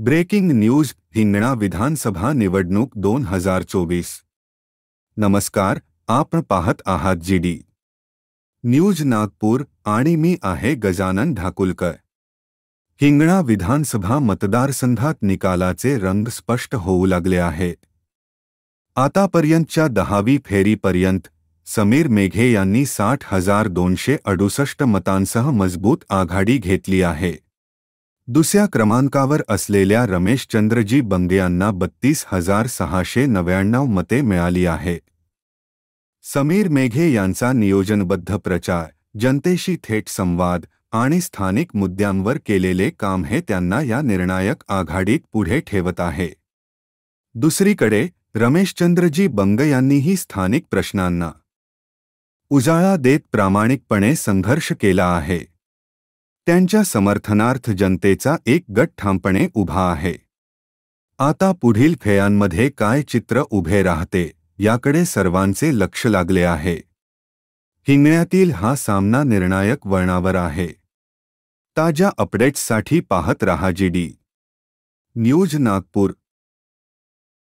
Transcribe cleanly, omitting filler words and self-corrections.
Breaking news Hingna विधानसभा निवडणूक 2024। नमस्कार, आपण पाहत आहात जीडी न्यूज नागपूर आणि मी आहे गजानन ढाकुलकर। हिंगणा विधानसभा मतदारसंघात निकालाचे रंग स्पष्ट होऊ लागले आहेत। आतापर्यंतच्या 10वी फेरीपर्यंत समीर मेघे यांनी 60,268 मतांसह मजबूत आघाडी घेतली आहे। दुसऱ्या क्रमांकावर असलेल्या रमेशचंद्रजी बंगे यांना 32,699 मते मिळाली आहेत। समीर मेघे यांचा नियोजनबद्ध प्रचार, जनतेशी थेट संवाद आणि स्थानिक मुद्द्यांवर केलेले काम हे त्यांना या निर्णायक आघाडीत पुढे ठेवत आहे। दुसरीकडे रमेशचंद्रजी बंगे यांनीही स्थानिक प्रश्नांना उजाळा देत प्रामाणिकपणे संघर्ष केला आहे। त्यांच्या समर्थनार्थ जनतेचा एक गट ठामपणे उभा आहे। आता पुढील खेळांमध्ये काय चित्र उभे राहते याकडे सर्वांचे लक्ष लागले आहे। हिंगण्यातील हा सामना निर्णायक वळणावर आहे। ताज्या अपडेट्ससाठी पाहत रहा जीडी न्यूज नागपूर।